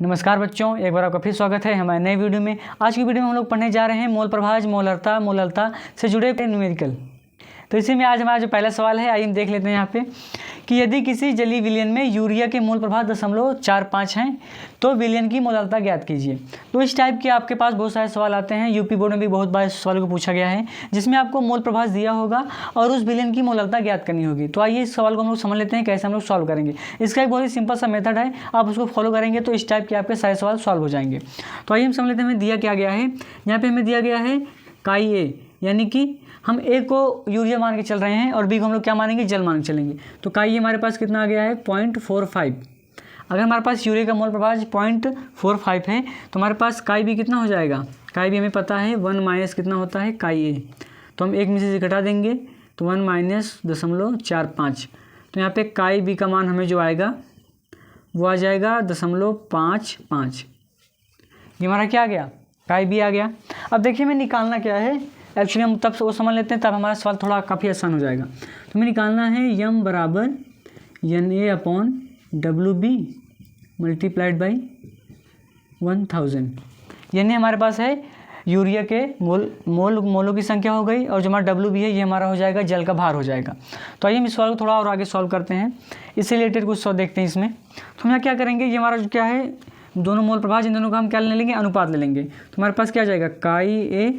नमस्कार बच्चों, एक बार आपका फिर स्वागत है हमारे नए वीडियो में। आज की वीडियो में हम लोग पढ़ने जा रहे हैं मोल प्रभाज, मोलरता से जुड़े न्यूमेरिकल। तो इसी में आज हमारा जो पहला सवाल है, आइए हम देख लेते हैं यहाँ पे कि यदि किसी जलीय विलयन में यूरिया के मोल प्रभाव 0.45 हैं तो विलयन की मोलरता ज्ञात कीजिए। तो इस टाइप के आपके पास बहुत सारे सवाल आते हैं। यूपी बोर्ड में भी बहुत बार सवालों को पूछा गया है जिसमें आपको मोल प्रभाव दिया होगा और उस विलयन की मोलरता ज्ञात करनी होगी। तो आइए इस सवाल को हम लोग समझ लेते हैं कैसे हम लोग सॉल्व करेंगे। इसका एक बहुत ही सिंपल सा मेथड है, आप उसको फॉलो करेंगे तो इस टाइप के आपके सारे सवाल सॉल्व हो जाएंगे। तो आइए हम समझ लेते हैं हमें दिया क्या गया है। यहाँ पे हमें दिया गया है काई ए, यानी कि हम ए को यूरिया मान के चल रहे हैं और बी को हम लोग क्या मानेंगे, जल मान के चलेंगे। तो काई हमारे पास कितना आ गया है 0.45। अगर हमारे पास यूरिया का मोल प्रभाव 0.45 है तो हमारे पास काई बी कितना हो जाएगा। काई बी हमें पता है 1 माइनस कितना होता है काई ए, तो हम एक में से घटा देंगे तो 1 माइनस 0.45। तो यहाँ पे काई बी का मान हमें जो आएगा वो आ जाएगा 0.55। ये हमारा क्या आ गया, काई बी आ गया। अब देखिए हमें निकालना क्या है, एक्चुअली हम तब वो समझ लेते हैं तब हमारा सवाल थोड़ा काफ़ी आसान हो जाएगा। तो हमें निकालना है यम बराबर N A upon W B multiplied by 1000। यानी हमारे पास है यूरिया के मोलों की संख्या हो गई और जो हमारा डब्ल्यू बी है ये हमारा हो जाएगा जल का भार हो जाएगा। तो आइए हम इस सवाल को थोड़ा और आगे सॉल्व करते हैं, इससे रिलेटेड कुछ सवाल देखते हैं इसमें। तो हम यहाँ क्या करेंगे, ये हमारा जो क्या है दोनों मोल प्रभाव, इन दोनों का हम क्या ले लेंगे, अनुपात ले लेंगे। तो हमारे पास क्या आ जाएगा काई ए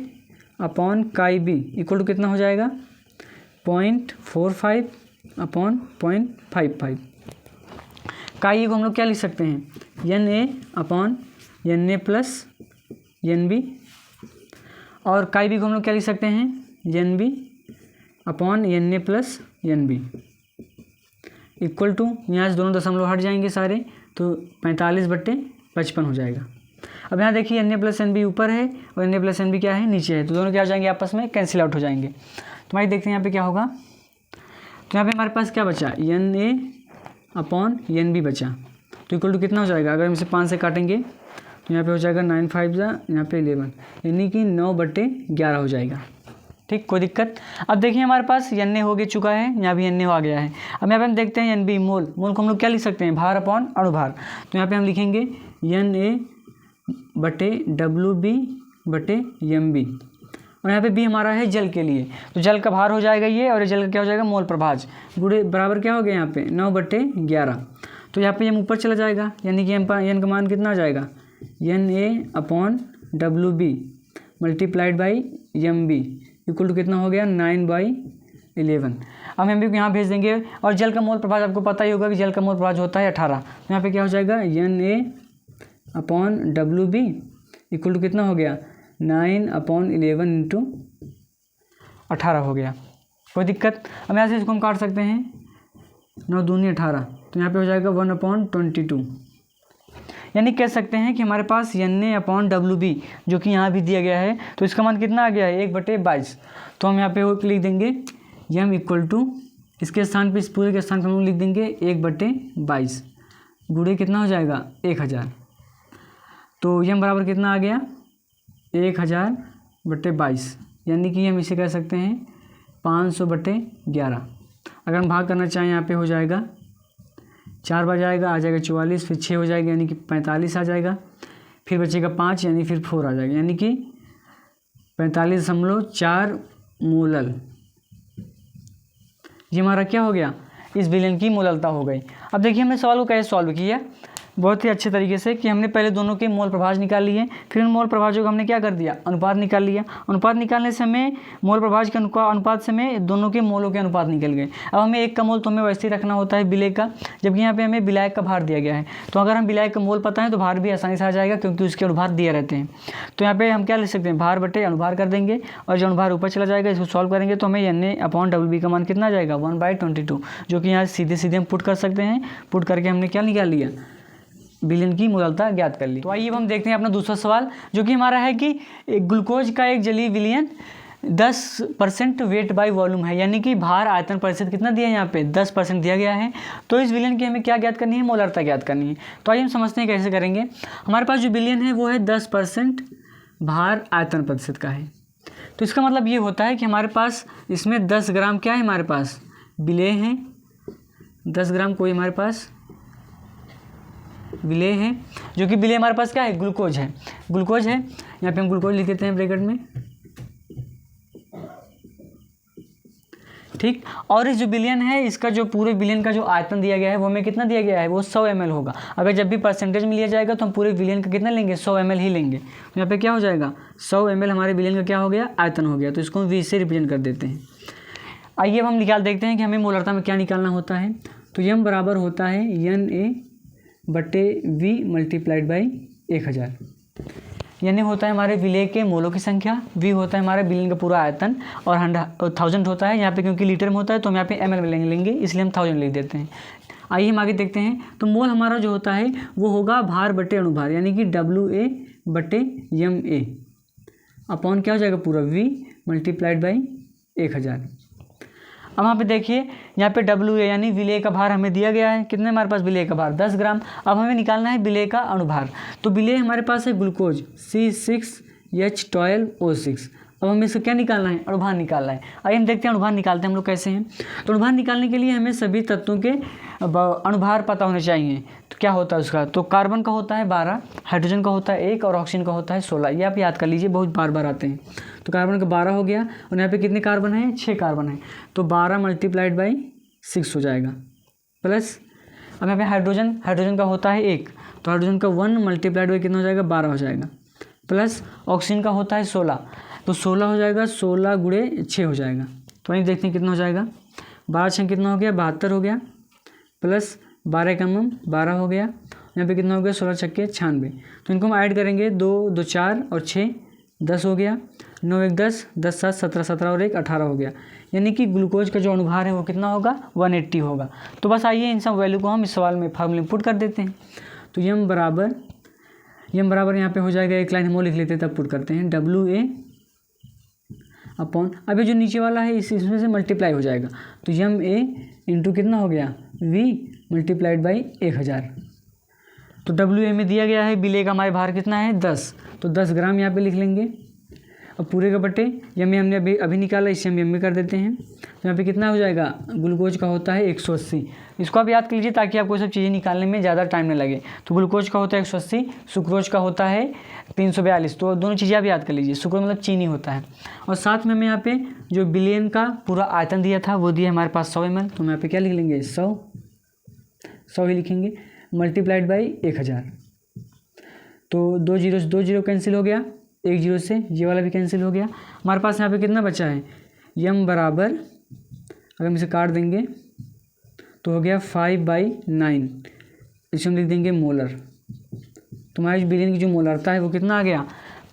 अपॉन काई बी इक्वल टू कितना हो जाएगा 0.45 अपॉन 0.55। काई ए को हम लोग क्या लिख सकते हैं N A upon N A plus N B, और काई बी को हम लोग क्या लिख सकते हैं N B upon N A plus N B equal to, यहाँ से दोनों दशमलव हट जाएंगे सारे तो 45/55 हो जाएगा। अब यहाँ देखिए N A plus N B ऊपर है और N A plus N B क्या है नीचे है, तो दोनों क्या हो जाएंगे आपस में कैंसिल आउट हो जाएंगे। तो हमारी देखते हैं यहाँ पे क्या होगा। तो यहाँ पे हमारे पास क्या बचा N A upon N B बचा, तो इक्वल टू कितना हो जाएगा, अगर हम इसे 5 से काटेंगे तो यहाँ पे हो जाएगा 9 5 यहाँ पे 11, यानी कि 9/11 हो जाएगा। ठीक, कोई दिक्कत। अब देखिए हमारे पास एन ए हो गया चुका है, यहाँ भी एन ए आ गया है। अब यहाँ पे हम देखते हैं एन बी मोल को हम लोग क्या लिख सकते हैं भार अपॉन अणुभार। तो यहाँ पे हम लिखेंगे एन ए बटे डब्ल्यू बी बटे एम बी, और यहाँ पे बी हमारा है जल के लिए, तो जल का भार हो जाएगा ये, और ये जल का क्या हो जाएगा मोल प्रभाज गुणे बराबर क्या हो गया यहाँ पे 9/11। तो यहाँ पे एम ऊपर चला जाएगा, यानी कि एन का मान कितना आ जाएगा N A upon W B multiplied by M B equal to कितना हो गया 9/11। अब हम भी यहाँ भेज देंगे, और जल का मोल प्रभाज आपको पता ही होगा कि जल का मोल प्रभाज होता है 18। तो यहाँ पे क्या हो जाएगा N A upon W B equal to कितना हो गया 9/11 इंटू 18 हो गया। कोई दिक्कत। अब यहाँ से इसको हम काट सकते हैं 9 दूनी 18, तो यहाँ पे हो जाएगा 1/22। यानी कह सकते हैं कि हमारे पास N A upon W B जो कि यहाँ भी दिया गया है, तो इसका मान कितना आ गया है 1/22। तो हम यहाँ पे वो लिख देंगे एम इक्वल टू, इसके स्थान पे इस पूरे के स्थान पर हम लिख देंगे 1/22 गुणे कितना हो जाएगा 1000। तो एम बराबर कितना आ गया 1000/22, यानी कि हम इसे कह सकते हैं 500/11। अगर हम भाग करना चाहें यहाँ पे हो जाएगा 4 बार जाएगा, आ जाएगा 44, फिर 6 हो जाएगा यानी कि 45 आ जाएगा, फिर बचेगा 5 यानी फिर 4 आ जाएगा, यानी कि 45.4 मोलल। ये हमारा क्या हो गया, इस विलयन की मोललता हो गई। अब देखिए हमने सवाल को कैसे सॉल्व किया, बहुत ही अच्छे तरीके से कि हमने पहले दोनों के मोल प्रभाज निकाल लिए, फिर उन मोल प्रभाजों को हमने क्या कर दिया अनुपात निकाल लिया। अनुपात निकालने से हमें मोल प्रभाज के अनुपात से हमें दोनों के मोलों के अनुपात निकल गए। अब हमें एक का मोल तो हमें वैसे ही रखना होता है विलय का, जबकि यहाँ पे हमें विलायक का भार दिया गया है। तो अगर हम विलायक का मोल पता है तो भार भी आसानी से आ जाएगा क्योंकि उसके अनुभार दिए रहते हैं। तो यहाँ पे हम क्या लिख सकते हैं भार बटे अनुभार कर देंगे, और जो अनुभार ऊपर चला जाएगा इसको सॉल्व करेंगे तो हमें N A upon W B का मान कितना आ जाएगा 1/22, जो कि यहाँ सीधे हम पुट कर सकते हैं। पुट करके हमने क्या निकाल लिया विलयन की मोललता ज्ञात कर ली। तो आइए अब हम देखते हैं अपना दूसरा सवाल, जो कि हमारा है कि ग्लूकोज का एक जलीय विलयन 10% वेट बाय वॉल्यूम है, यानी कि भार आयतन प्रतिशत कितना दिया है यहाँ पे 10% दिया गया है। तो इस विलयन की हमें क्या ज्ञात करनी है, मोलरता ज्ञात करनी है। तो आइए हम समझते हैं कैसे करेंगे। हमारे पास जो विलयन है वो है 10% भार आयतन प्रतिशत का है। तो इसका मतलब ये होता है कि हमारे पास इसमें 10 ग्राम क्या है, हमारे पास विलय है 10 ग्राम कोई हमारे पास विलेय है, जो कि विलेय हमारे पास क्या है, ग्लूकोज है, ग्लूकोज है। यहाँ पे हम ग्लूकोज लिख देते हैं ब्रैकेट में, ठीक। और इस जो विलयन है, इसका जो पूरे विलयन का जो आयतन दिया गया है वो हमें कितना दिया गया है, वो 100 ml होगा। अगर जब भी परसेंटेज में लिया जाएगा तो हम पूरे विलयन का कितना लेंगे, 100 ml ही लेंगे। तो यहाँ पे क्या हो जाएगा, 100 ml हमारे विलयन का क्या हो गया, आयतन हो गया। तो इसको हम V से रिप्रेजेंट कर देते हैं। आइए अब हम निकाल देखते हैं कि हमें मोलरता में क्या निकालना होता है। तो यम बराबर होता है Na/V मल्टीप्लाइड बाई 1000। यानी होता है हमारे विलेय के मोलों की संख्या, V होता है हमारे विलयन का पूरा आयतन, और 1000 होता है यहाँ पे, क्योंकि लीटर में होता है तो हम यहाँ पे ml में लेंगे, इसलिए हम 1000 लिख देते हैं। आइए हम आगे देखते हैं। तो मोल हमारा जो होता है वो होगा भार बटे अणुभार, यानी कि WA/MA अपॉन क्या हो जाएगा, पूरा V मल्टीप्लाइड बाई 1000। अब यहाँ पे देखिए, यहाँ पे WA यानी विलेय का भार हमें दिया गया है, कितने हमारे पास विलेय का भार, 10 ग्राम। अब हमें निकालना है विलेय का अणुभार। तो विलेय हमारे पास है ग्लूकोज C6H12O6। अब हमें इसको क्या निकालना है, अणुभार निकालना है। आइए हम देखते हैं अणुभार निकालते हैं हम लोग कैसे हैं। तो अणुभार निकालने के लिए हमें सभी तत्वों के अणुभार पता होने चाहिए। तो क्या होता है उसका, तो कार्बन का होता है 12, हाइड्रोजन का होता है 1 और ऑक्सीजन का होता है 16। ये आप याद कर लीजिए, बहुत बार बार आते हैं। तो कार्बन का 12 हो गया, और यहाँ पे कितने कार्बन हैं, 6 कार्बन है। तो 12 मल्टीप्लाइड बाई 6 हो जाएगा, प्लस अब यहाँ पे हाइड्रोजन का होता है 1, तो हाइड्रोजन का 1 मल्टीप्लाइड बाई कितना हो जाएगा, 12 हो जाएगा, प्लस ऑक्सीजन का होता है 16, तो 16 हो जाएगा, 16 गुणे 6 हो जाएगा। तो वहीं देखते हैं कितना हो जाएगा, 12 6 कितना हो गया, 72 हो गया, प्लस 12 कम 12 हो गया, यहाँ पे कितना हो गया, 16 छक्के 96। तो इनको हम ऐड करेंगे, 2 2 4 और 6 10 हो गया, 9 1 10 10 7 17 17 और 1 18 हो गया। यानी कि ग्लूकोज का जो अणुभार है वो कितना होगा, 180 होगा। तो बस आइए इन सब वैल्यू को हम इस सवाल में फार्मूले पुट कर देते हैं। तो यम बराबर यहाँ पे हो जाएगा, एक लाइन हम वो लिख लेते हैं तब पुट करते हैं, WA अपॉन, अभी जो नीचे वाला है इसमें से मल्टीप्लाई हो जाएगा। तो MA इंटू कितना हो गया, V मल्टीप्लाइड बाई 1000। तो WA में दिया गया है विलेय का हमारे भार कितना है, 10, तो 10 ग्राम यहाँ पे लिख लेंगे। अब पूरे का बटे यम हमने अभी निकाला, इससे हम यम कर देते हैं। तो यहाँ पे कितना हो जाएगा, ग्लूकोज का होता है 180। इसको आप याद कर लीजिए ताकि आपको सब चीज़ें निकालने में ज़्यादा टाइम न लगे। तो ग्लूकोज का होता है 180, सुक्रोज का होता है 342। तो दोनों चीज़ें आप याद कर लीजिए, सुक्रोज मतलब चीनी होता है। और साथ में हमें यहाँ पे जो विलयन का पूरा आयतन दिया था वो दिया हमारे पास 100 ml। तो हम यहाँ पे क्या लिख लेंगे, 100 ही लिखेंगे, मल्टीप्लाइड बाई 1000। तो 2 0 कैंसिल हो गया, 1 0 से ये वाला भी कैंसिल हो गया। हमारे पास यहाँ पे कितना बचा है, यम बराबर अगर हम इसे काट देंगे तो हो गया 5/9, इसे हम लिख देंगे मोलर। तो हमारे विलयन की जो मोलरता है वो कितना आ गया,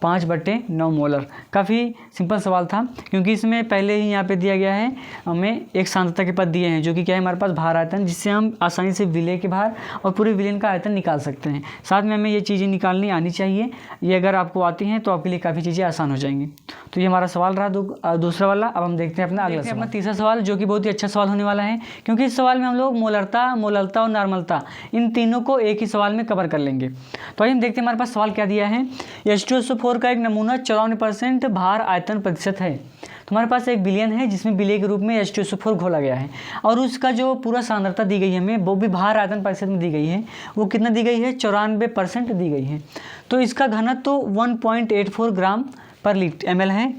5/9 मोलर। काफ़ी सिंपल सवाल था, क्योंकि इसमें पहले ही यहाँ पे दिया गया है हमें एक सांद्रता के पद दिए हैं, जो कि क्या है हमारे पास भार आयतन, जिससे हम आसानी से विलेय के भार और पूरे विलयन का आयतन निकाल सकते हैं। साथ में हमें ये चीज़ें निकालनी आनी चाहिए, ये अगर आपको आती हैं तो आपके लिए काफ़ी चीज़ें आसान हो जाएंगी। तो ये हमारा सवाल रहा दूसरा वाला। अब हम देखते हैं अपना तीसरा सवाल, जो कि बहुत ही अच्छा सवाल होने वाला है, क्योंकि इस सवाल में हम लोग मोलरता, मोललता और नॉर्मलता इन तीनों को एक ही सवाल में कवर कर लेंगे। तो आइए हम देखते हैं हमारे पास सवाल क्या दिया है। H2SO4 का एक नमूना 54% भार आयतन प्रतिशत है। तो हमारे पास एक विलयन है जिसमें विलेय के रूप में H2SO4 घोला गया है, और उसका जो पूरा सांद्रता दी गई है हमें, वो भी भार आयतन प्रतिशत में दी गई है। वो कितना दी गई है, 94% दी गई है। तो इसका घनत्व तो 1.84 ग्राम पर ml है।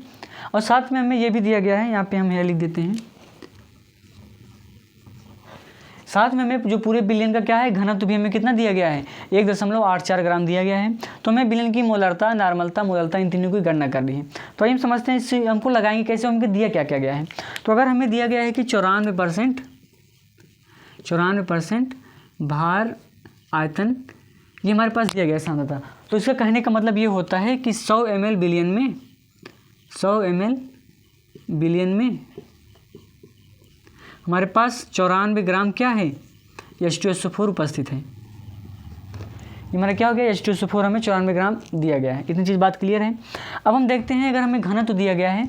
और साथ में हमें ये भी दिया गया है, यहाँ पे हम लिख देते हैं, साथ में हमें जो पूरे विलयन का क्या है, घनत्व भी हमें कितना दिया गया है, 1.84 ग्राम दिया गया है। तो हमें विलयन की मोलरता, नॉर्मलता, मोललता इन तीनों की गणना करनी है। तो हम समझते हैं इससे हमको लगाएंगे कैसे, हमको दिया क्या क्या गया है। तो अगर हमें दिया गया है कि 94% भार आयतन, ये हमारे पास दिया गया है सांद्रता। तो इसका कहने का मतलब ये होता है कि 100 ml विलयन में हमारे पास 94 ग्राम क्या है, H2SO4 उपस्थित है। ये हमारा क्या हो गया, H2SO4 हमें 94 ग्राम दिया गया है। इतनी चीज़ बात क्लियर है। अब हम देखते हैं, अगर हमें घनत्व दिया गया है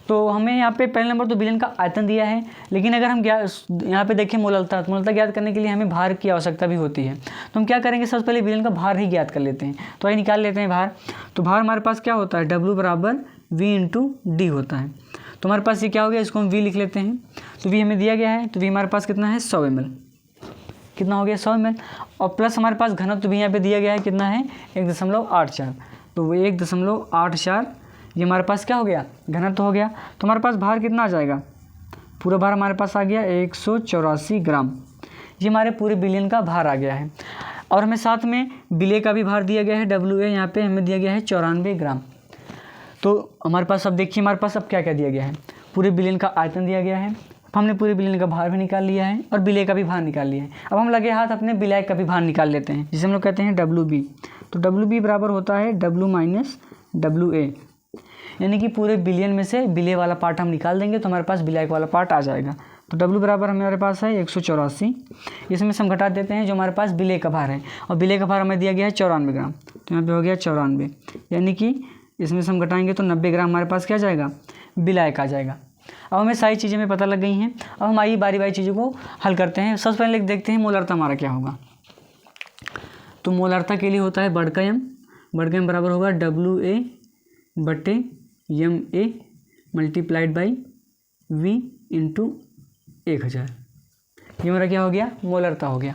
तो हमें यहाँ पे पहले नंबर तो विलयन का आयतन दिया है, लेकिन अगर हम यहाँ पे देखें मोललता ज्ञात करने के लिए हमें भार की आवश्यकता भी होती है। तो हम क्या करेंगे, सबसे पहले विलयन का भार ही ज्ञात कर लेते हैं। तो आइए निकाल लेते हैं भार। तो भार हमारे पास क्या होता है, W बराबर V इंटू डी होता है। तो हमारे पास ये क्या हो गया, इसको हम V लिख लेते हैं। तो V हमें दिया गया है, तो V हमारे पास कितना है, 100 ml। कितना हो गया 100 ml, और प्लस हमारे पास घनत्व भी यहाँ पे दिया गया है, कितना है 1.84, तो वो 1.84 ये हमारे पास क्या हो गया घनत्व हो गया। तो हमारे पास भार कितना आ जाएगा, पूरा भार हमारे पास आ गया 184 ग्राम, ये हमारे पूरे बिलियन का भार आ गया है। और हमें साथ में विलेय का भी भार दिया गया है, WA यहाँ पे हमें दिया गया है 94 ग्राम। तो हमारे पास अब देखिए हमारे पास अब क्या क्या दिया गया है, पूरे बिलियन का आयतन दिया गया है, हमने पूरे बिलियन का भार भी निकाल लिया है और विलेय का भी भार निकाल लिया है। अब हम लगे हाथ अपने विलेय का भी भार निकाल लेते हैं, जिसे हम लोग कहते हैं WB। तो WB बराबर होता है W माइनस WA, यानी कि पूरे बिलियन में से विलेय वाला पार्ट हम निकाल देंगे तो हमारे पास विलेय वाला पार्ट आ जाएगा। तो W बराबर हमारे पास है 184, इसमें से हम घटा देते हैं जो हमारे पास विलेय का भार है, और विलेय का भार हमें दिया गया है 94 ग्राम, तो यहाँ पे हो गया 94, यानी कि इसमें से हम घटाएंगे तो 90 ग्राम हमारे पास क्या जाएगा विलेय का आ जाएगा। अब हमें सारी चीज़ें हमें पता लग गई हैं, अब हम आइए बारी बारी चीज़ों को हल करते हैं। सबसे पहले देखते हैं मोलारता हमारा क्या होगा। तो मोलारता के लिए होता है बड़का एम बराबर होगा WA बटे MA multiplied by V into 1000, ये हमारा क्या हो गया मोलारता हो गया।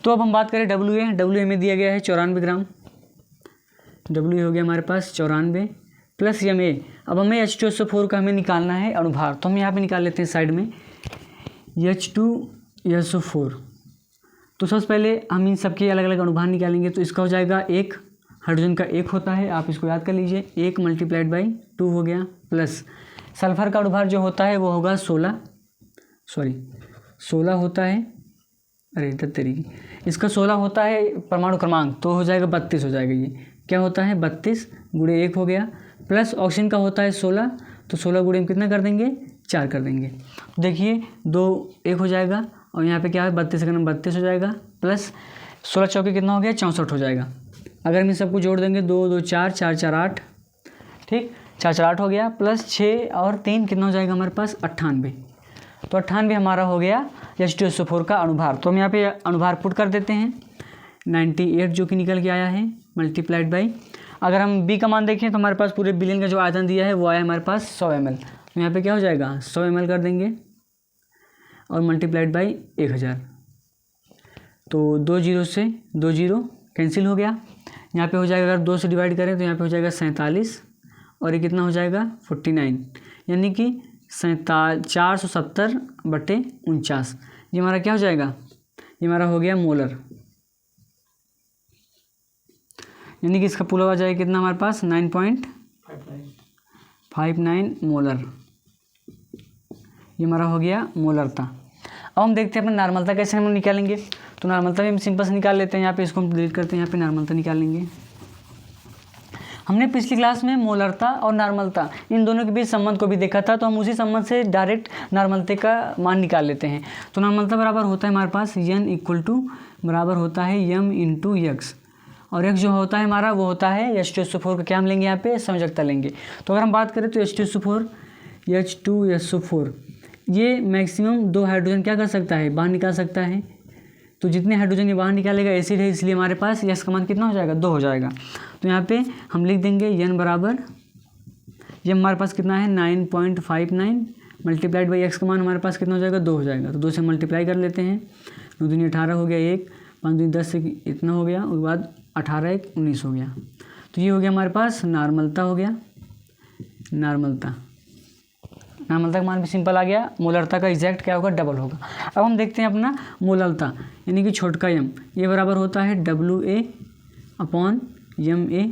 तो अब हम बात करें WA में दिया गया है 94 ग्राम, WA हो गया हमारे पास 94 प्लस MA। अब हमें H2SO4 का हमें निकालना है अनुभार, तो हम यहाँ पे निकाल लेते हैं साइड में H2SO4। तो सबसे पहले हम इन सबके अलग अलग अनुभार निकालेंगे, तो इसका हो जाएगा 1, हाइड्रोजन का 1 होता है, आप इसको याद कर लीजिए, 1 मल्टीप्लाइड बाई 2 हो गया, प्लस सल्फर का अनुभार जो होता है वो होगा 16 होता है, अरे तरीके इसका 16 होता है परमाणु क्रमांक, तो हो जाएगा 32 हो जाएगा, ये क्या होता है 32 गुणे 1 हो गया, प्लस ऑक्सीजन का होता है 16, तो 16 गुणे हम कितना कर देंगे 4 कर देंगे। तो देखिए 2 1 हो जाएगा, और यहाँ पे क्या है 32 का 32 हो जाएगा, प्लस 16 चौके कितना हो गया 64 हो जाएगा। अगर हम इन सबको जोड़ देंगे 2 2 4 4 4 8, ठीक 4 4 8 हो गया, प्लस 6 और 3 कितना हो जाएगा हमारे पास 98, तो 98 हमारा हो गया H2SO4 का अनुभार। तो हम यहाँ पे अनुभार पुट कर देते हैं 98 जो कि निकल के आया है मल्टीप्लाइड बाई, अगर हम B का मान देखें तो हमारे पास पूरे बिलियन का जो आयतन दिया है वो आया हमारे पास 100 ml, तो यहाँ पे क्या हो जाएगा 100 ml कर देंगे और मल्टीप्लाइड बाई 1000, तो 2 0 से 2 0 कैंसिल हो गया, यहाँ पे हो जाएगा अगर 2 से डिवाइड करें तो यहाँ पे हो जाएगा 47, और ये कितना हो जाएगा 49, यानी कि 470 बटे 49, ये हमारा क्या हो जाएगा, ये हमारा हो गया मोलर, यानी कि इसका पूरा आ जाएगा कितना हमारे पास 9.59 मोलर, ये हमारा हो गया मोलरता। अब हम देखते हैं अपना नॉर्मलता कैसे हम निकालेंगे। तो नॉर्मलता भी हम सिंपल से निकाल लेते हैं, यहाँ पे इसको हम डिलीट करते हैं, यहाँ पे नॉर्मलता निकालेंगे। हमने पिछली क्लास में मोलरता और नॉर्मलता इन दोनों के बीच संबंध को भी देखा था, तो हम उसी संबंध से डायरेक्ट नॉर्मलता का मान निकाल लेते हैं। तो नॉर्मलता बराबर होता है हमारे पास N इक्वल टू बराबर होता है M इंटू X, और X जो होता है हमारा वो होता है H2SO4 का क्या हम लेंगे यहाँ पे संयोजकता लेंगे। तो अगर हम बात करें तो H2SO4 ये मैक्सिमम 2 हाइड्रोजन क्या कर सकता है बाहर निकाल सकता है, तो जितने हाइड्रोजन ये बाहर निकालेगा एसिड है, इसलिए हमारे पास X का मान कितना हो जाएगा 2 हो जाएगा। तो यहाँ पे हम लिख देंगे N बराबर, ये हमारे पास कितना है 9.59 मल्टीप्लाइड बाई X का मान हमारे पास कितना हो जाएगा 2 हो जाएगा, तो 2 से मल्टीप्लाई कर लेते हैं, 2 दूनी 18 हो गया, 1 5 दूनी 10 से इतना हो गया, उसके बाद 18 1 19 हो गया। तो ये हो गया हमारे पास नॉर्मलता हो गया, नॉर्मलता का मान भी सिंपल आ गया, मोलरता का एग्जैक्ट क्या होगा डबल होगा। अब हम देखते हैं अपना मोलरता यानी कि छोटका m, ये बराबर होता है WA upon MA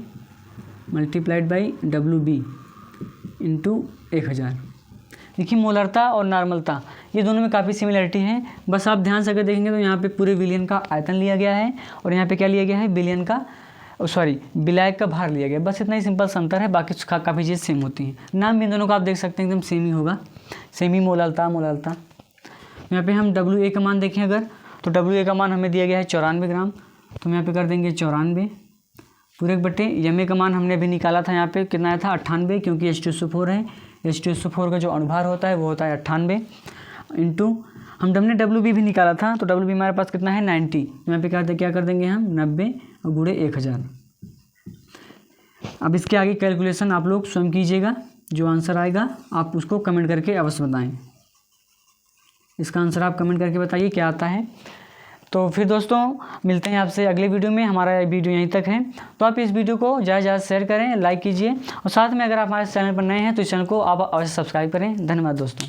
multiplied by WB into 1000। देखिए मोलरता और नॉर्मलता ये दोनों में काफ़ी सिमिलरिटी है, बस आप ध्यान से अगर देखेंगे तो यहाँ पे पूरे विलियन का आयतन लिया गया है और यहाँ पे क्या लिया गया है विलियन का विलायक का भार लिया गया, बस इतना ही सिंपल सा अंतर है, बाकी काफ़ी चीज़ सेम होती हैं। नाम भी इन दोनों का आप देख सकते हैं एकदम सेम ही होगा, सेम ही मोलरता। यहाँ पे हम WA का मान देखें अगर, तो WA का मान हमें दिया गया है 94 ग्राम, तो हम यहाँ पे कर देंगे 94 पूरे बटे MA का मान हमने अभी निकाला था, यहाँ पे कितना आया था 98, क्योंकि H2SO4 है, H2SO4 का जो अनुभार होता है वो होता है 98 इंटू हमने WB भी निकाला था, तो WB हमारे पास कितना है 90, यहाँ पे क्या कर देंगे हम 90 और गुणे 1000। अब इसके आगे कैलकुलेशन आप लोग स्वयं कीजिएगा, जो आंसर आएगा आप उसको कमेंट करके अवश्य बताएं। इसका आंसर आप कमेंट करके बताइए क्या आता है। तो फिर दोस्तों मिलते हैं आपसे अगले वीडियो में। हमारा वीडियो यहीं तक है, तो आप इस वीडियो को ज़्यादा से ज़्यादा शेयर करें, लाइक कीजिए और साथ में अगर आप हमारे चैनल पर नए हैं तो इस चैनल को आप अवश्य सब्सक्राइब करें। धन्यवाद दोस्तों।